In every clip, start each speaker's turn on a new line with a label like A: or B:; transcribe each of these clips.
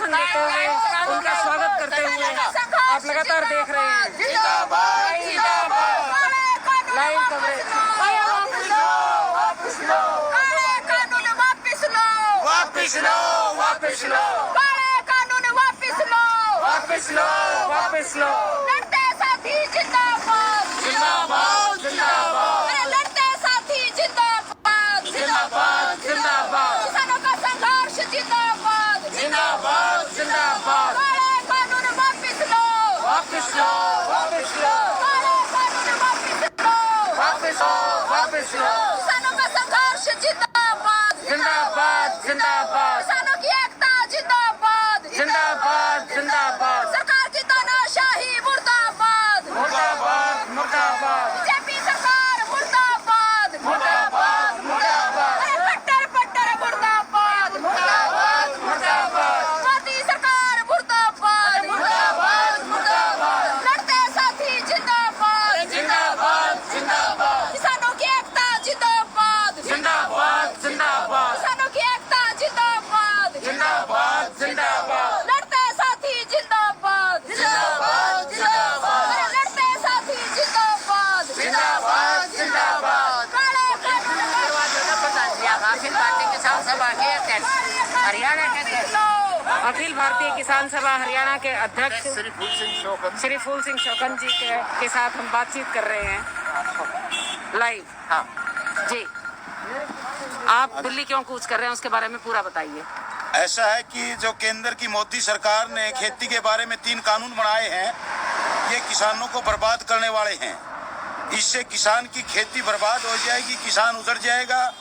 A: समर्थन देते हुए, उनका स्वागत करते हुए आप लगातार देख रहे हैं लाइव कवरेज।
B: वापिस लो, वापिस लो,
C: काले कानून वापिस लो,
B: वापिस लो, वापिस लो।
C: लड़ते साथी जिंदाबाद,
B: जिंदाबाद, जिंदाबाद,
C: अरे लड़ते साथी जिंदाबाद,
B: जिंदाबाद, जिंदाबाद,
C: किसानों का संघर्ष जिंदाबाद,
B: जिंदाबाद, जिंदाबाद।
C: काले कानून वापिस लो,
B: वापिस लो, वापिस लो,
C: काले कानून वापिस लो,
B: वापिस लो, वापिस लो।
C: किसानों का संघर्ष जिंदाबाद,
B: जिंदाबाद, जिंदाबाद,
C: किसानों की एकता जिंदाबाद,
B: जिंदाबाद, जिंदाबाद,
C: सरकार की तानाशाही मुर्दाबाद,
B: मुर्दाबाद, मुर्दाबाद,
C: बीजेपी सरकार मुर्दाबाद,
B: मुर्दाबाद, मुर्दाबाद,
C: अरे कट्टर पट्टर मुर्दाबाद,
B: मुर्दाबाद, मुर्दाबाद,
C: मोदी सरकार मुर्दाबाद,
B: मुर्दाबाद, मुर्दाबाद,
C: लड़ते साथी जिंदाबाद,
B: जिंदाबाद, जिंदाबाद,
C: किसानों की एकता जिंदाबाद,
B: जिंदाबाद, जिंदाबाद,
C: किसानों की एकता जिंदाबाद,
B: जिंदाबाद, जिंदाबाद,
C: लड़ते साथी जिंदाबाद,
B: जिंदाबाद, जिंदाबाद,
C: अरे लड़ते साथी जिंदाबाद,
B: जिंदाबाद, जिंदाबाद।
C: काले कानून
A: अखिल भारतीय किसान सभा के हरियाणा के अखिल भारतीय किसान सभा हरियाणा के अध्यक्ष श्री फूल सिंह शौकन जी के साथ हम बातचीत कर रहे हैं लाइव। हाँ जी, आप दिल्ली क्यों कूच कर रहे हैं उसके बारे में पूरा बताइए।
D: ऐसा है कि जो केंद्र की मोदी सरकार ने खेती के बारे में 3 कानून बनाए हैं, ये किसानों को बर्बाद करने वाले हैं। इससे किसान की खेती बर्बाद हो जाएगी, किसान उजड़ जाएगा।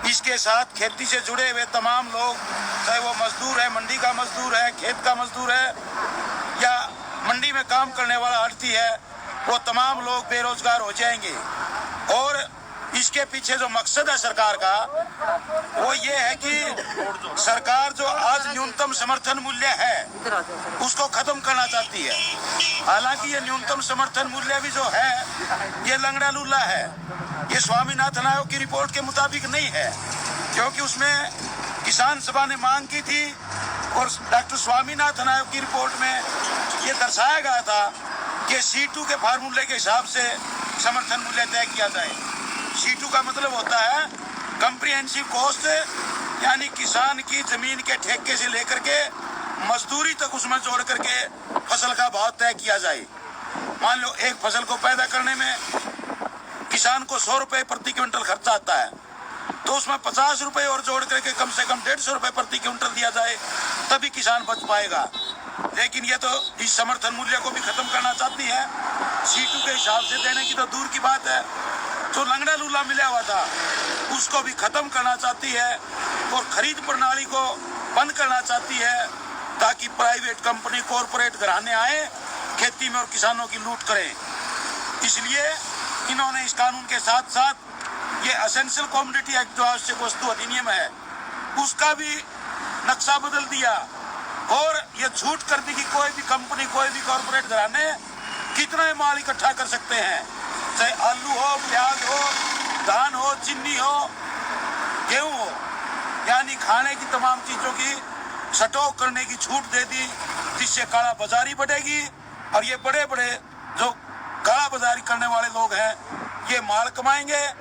D: इसके साथ खेती से जुड़े हुए तमाम लोग, चाहे वो मजदूर है, मंडी का मजदूर है, खेत का मजदूर है या मंडी में काम करने वाला आड़ती है, वो तमाम लोग बेरोजगार हो जाएंगे। और इसके पीछे जो मकसद है सरकार का, वो ये है कि सरकार जो आज न्यूनतम समर्थन मूल्य है उसको खत्म करना चाहती है। हालांकि ये न्यूनतम समर्थन मूल्य भी जो है ये लंगड़ा लूला है। ये स्वामीनाथन आयोग की रिपोर्ट के मुताबिक नहीं है, क्योंकि उसमें किसान सभा ने मांग की थी और डॉक्टर स्वामीनाथन आयोग की रिपोर्ट में ये दर्शाया गया था कि C2 के फार्मूले के हिसाब से समर्थन मूल्य तय किया जाए। C2 का मतलब होता है कम्प्रिहेंसिव कॉस्ट, यानी किसान की जमीन के ठेके से लेकर के मजदूरी तक उसमें जोड़ करके फसल का भाव तय किया जाए। मान लो एक फसल को पैदा करने में किसान को 100 रुपए प्रति क्विंटल खर्चा आता है, तो उसमें 50 रुपए और जोड़ करके कम से कम 150 रुपए प्रति क्विंटल दिया जाए, तभी किसान बच पाएगा। लेकिन ये तो इस समर्थन मूल्य को भी खत्म करना चाहती है। C2 के हिसाब से देने की तो दूर की बात है, जो लंगड़ा लूला मिला हुआ था उसको भी खत्म करना चाहती है और खरीद प्रणाली को बंद करना चाहती है, ताकि प्राइवेट कंपनी, कॉरपोरेट घराने आए खेती में और किसानों की लूट करें। इसलिए इन्होंने इस कानून के साथ साथ ये एसेंशियल कमोडिटी एक्ट जो आवश्यक वस्तु अधिनियम है उसका भी नक्शा बदल दिया और ये छूट कर दी कि कोई भी कंपनी, कोई भी कॉरपोरेट घराने कितना माल इकट्ठा कर सकते हैं, चाहे आलू हो, प्याज हो, धान हो, चीनी हो, गेहूं हो, यानी खाने की तमाम चीजों की स्टॉक करने की छूट दे दी, जिससे काला बाजारी बढ़ेगी। और ये बड़े बड़े जो काला बाजारी करने वाले लोग हैं ये माल कमाएंगे।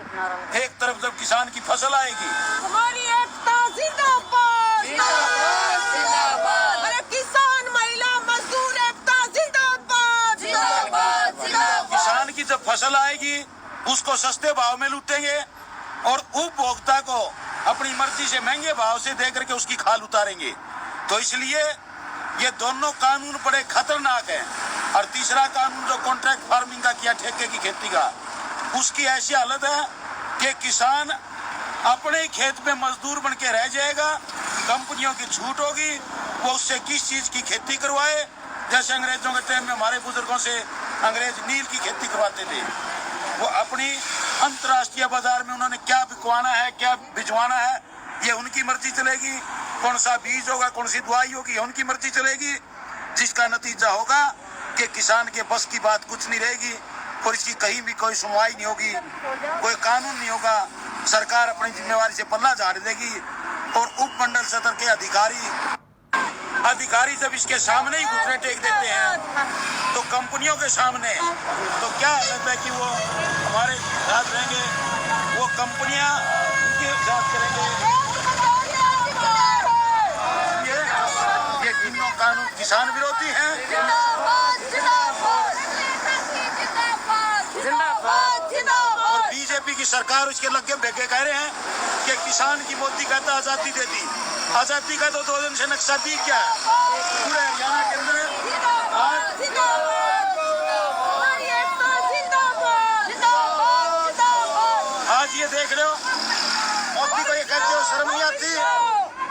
D: एक तरफ जब किसान की फसल आएगी,
C: हमारी एकता जिंदाबाद,
B: जिंदाबाद, जिंदाबाद,
C: अरे किसान, महिला, मजदूर एकता जिंदाबाद,
B: जिंदाबाद, जिंदाबाद।
D: किसान की जब फसल आएगी उसको सस्ते भाव में लूटेंगे और उपभोक्ता को अपनी मर्जी से महंगे भाव से दे करके उसकी खाल उतारेंगे। तो इसलिए ये दोनों कानून बड़े खतरनाक हैं। और तीसरा कानून जो कॉन्ट्रैक्ट फार्मिंग का किया, ठेके की खेती का, उसकी ऐसी हालत है कि किसान अपने ही खेत में मजदूर बन के रह जाएगा। कंपनियों की छूट होगी, वो उससे किस चीज की खेती करवाए। जैसे अंग्रेजों के टाइम में हमारे बुजुर्गों से अंग्रेज नील की खेती करवाते थे, वो अपनी अंतर्राष्ट्रीय बाजार में उन्होंने क्या बिकवाना है, क्या भिजवाना है, ये उनकी मर्जी चलेगी। कौन सा बीज होगा, कौन सी दवाई होगी, उनकी मर्जी चलेगी। जिसका नतीजा होगा कि किसान के बस की बात कुछ नहीं रहेगी और इसकी कहीं भी कोई सुनवाई नहीं होगी, कोई कानून नहीं होगा। सरकार अपनी जिम्मेवारी से पल्ला झाड़ देगी और उपमंडल स्तर के अधिकारी अधिकारी जब इसके सामने ही घुटने टेक देते हैं तो कंपनियों के सामने, तो क्या लगता है कि वो हमारे साथ रहेंगे, वो कंपनियां उनके साथ करेंगे। ये तीनों कानून किसान विरोधी हैं। और बीजेपी की सरकार उसके लगे बेके कह रहे हैं कि किसान की मोदी कहता आजादी दे दी। आजादी का तो 2 दिन से नक्शा दी क्या है पूरे हरियाणा के अंदर। आज ये देख रहे हो, मोदी को ये कहते हो शर्म नहीं आती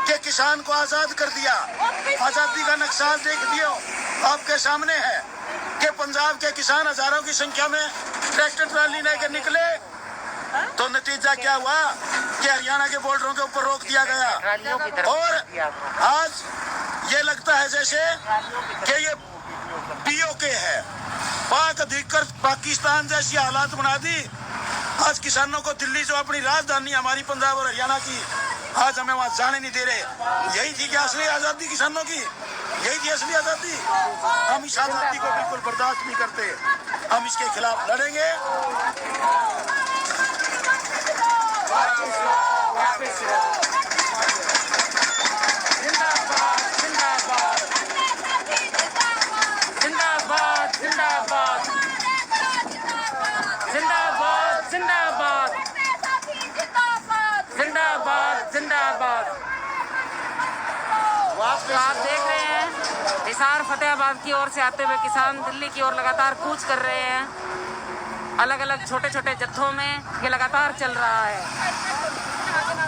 D: कि किसान को आजाद कर दिया। आजादी का नक्शा देख दियो, आपके सामने है कि पंजाब के किसान हजारों की संख्या में ट्रैक्टर ट्राली लेकर निकले, तो नतीजा क्या हुआ कि हरियाणा के बॉर्डरों के ऊपर रोक दिया गया। और आज ये लगता है जैसे कि ये पीओके है, पाक अधिकृत पाकिस्तान जैसी हालात बना दी। आज किसानों को दिल्ली जो अपनी राजधानी हमारी पंजाब और हरियाणा की, आज हमें वहां जाने नहीं दे रहे। यही थी क्या असली आजादी किसानों की? यही थी असली आजादी? हम इस आजादी को बिल्कुल बर्दाश्त नहीं करते, हम इसके खिलाफ लड़ेंगे।
A: तो आप देख रहे हैं हिसार फतेहाबाद की ओर से आते हुए किसान दिल्ली की ओर लगातार कूच कर रहे हैं। अलग अलग छोटे छोटे जत्थों में ये लगातार चल रहा है।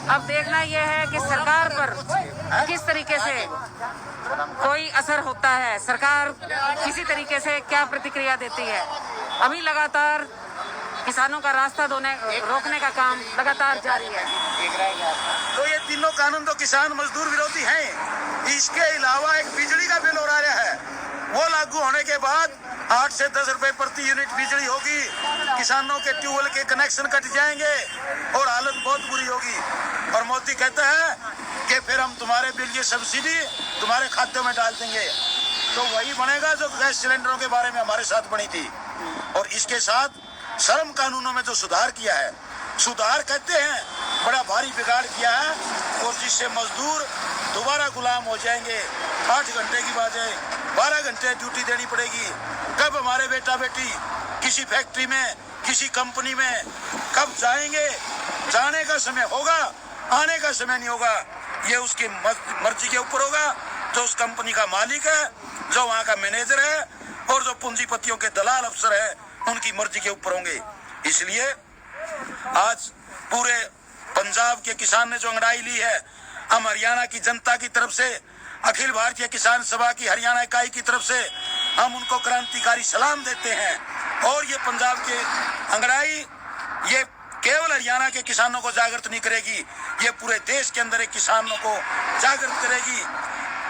A: अब देखना यह है कि सरकार पर किस तरीके से कोई असर होता है, सरकार किसी तरीके से क्या प्रतिक्रिया देती है। अभी लगातार किसानों का रास्ता रोकने का काम लगातार जारी है।
D: तो ये तीनों कानून तो किसान मजदूर विरोधी हैं। इसके अलावा एक बिजली का बिल हो रहा है, वो लागू होने के बाद 8 से 10 रुपए प्रति यूनिट बिजली होगी। किसानों के ट्यूबवेल के कनेक्शन कट जाएंगे और हालत बहुत बुरी होगी। और मोदी कहता है कि फिर हम तुम्हारे बिल की सब्सिडी तुम्हारे खाते में डाल देंगे। तो वही बनेगा जो गैस सिलेंडरों के बारे में हमारे साथ बनी थी। और इसके साथ श्रम कानूनों में जो सुधार किया है, सुधार कहते हैं बड़ा भारी बिगाड़ किया है, और जिससे मजदूर दोबारा गुलाम हो जाएंगे। 8 घंटे की बजाय 12 घंटे ड्यूटी देनी पड़ेगी। कब हमारे बेटा बेटी किसी फैक्ट्री में, किसी कंपनी में कब जाएंगे? जाने का समय होगा, आने का समय नहीं होगा। ये उसकी मर्जी के ऊपर होगा। जो उस कंपनी का मालिक है, जो वहाँ का मैनेजर है, और जो पूंजीपतियों के दलाल अफसर है, उनकी मर्जी के ऊपर होंगे। इसलिए आज पूरे पंजाब के किसान ने जो अंगड़ाई ली है, हम हरियाणा की जनता की तरफ से, अखिल भारतीय किसान सभा की हरियाणा इकाई की तरफ से हम उनको क्रांतिकारी सलाम देते हैं। और ये पंजाब के अंगड़ाई ये केवल हरियाणा के किसानों को जागृत नहीं करेगी, ये पूरे देश के अंदर एक किसानों को जागृत करेगी।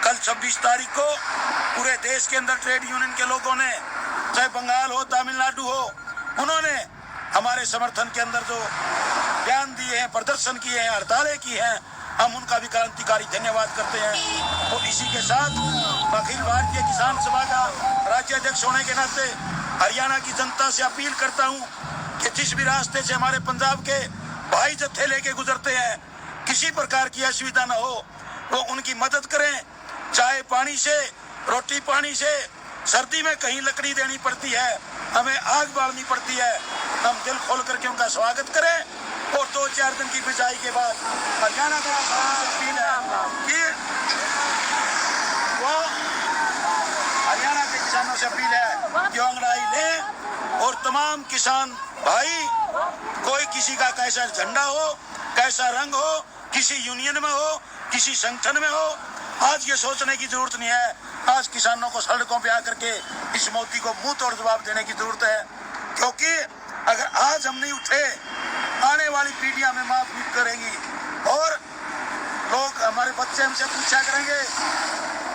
D: कल 26 तारीख को पूरे देश के अंदर ट्रेड यूनियन के लोगों ने, चाहे बंगाल हो, तमिलनाडु हो, उन्होंने हमारे समर्थन के अंदर जो बयान दिए हैं, प्रदर्शन किए हैं, हड़तालें की हैं, हम उनका भी क्रांतिकारी धन्यवाद करते हैं। और इसी के साथ अखिल भारतीय किसान सभा का राज्य अध्यक्ष होने के नाते हरियाणा की जनता से अपील करता हूं कि जिस भी रास्ते से हमारे पंजाब के भाई जत्थे लेके गुजरते हैं, किसी प्रकार की असुविधा न हो, वो उनकी मदद करें। चाहे पानी से, रोटी पानी से, सर्दी में कहीं लकड़ी देनी पड़ती है, हमें आग बालनी पड़ती है, हम दिल खोल करके उनका स्वागत करें। और 2-4 दिन की बिजाई के बाद हरियाणा का अपील है कि वो हरियाणा के किसानों से अपील है कि अंगड़ाई लें। और तमाम किसान भाई, कोई किसी का कैसा झंडा हो, कैसा रंग हो, किसी यूनियन में हो, किसी संगठन में हो, आज ये सोचने की जरूरत नहीं है। आज किसानों को सड़कों पे आकर के इस मोदी को मुंह तोड़ जवाब देने की जरूरत है। क्योंकि अगर आज हम नहीं उठे, आने वाली पीढ़ियां हमें माफ नहीं करेंगी। और लोग, हमारे बच्चे हमसे पूछा करेंगे,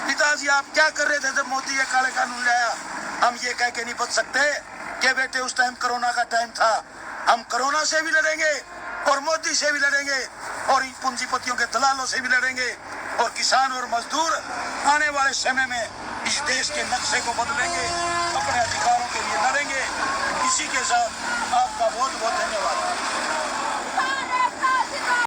D: पिताजी आप क्या कर रहे थे जब मोदी ये काले कानून लाया? हम ये कह के नहीं बच सकते कि बेटे उस टाइम कोरोना का टाइम था। हम कोरोना से भी लड़ेंगे और मोदी से भी लड़ेंगे और इन पूंजीपतियों के दलालों से भी लड़ेंगे और किसान और मजदूर आने वाले समय में इस देश के नक्शे को बदलेंगे।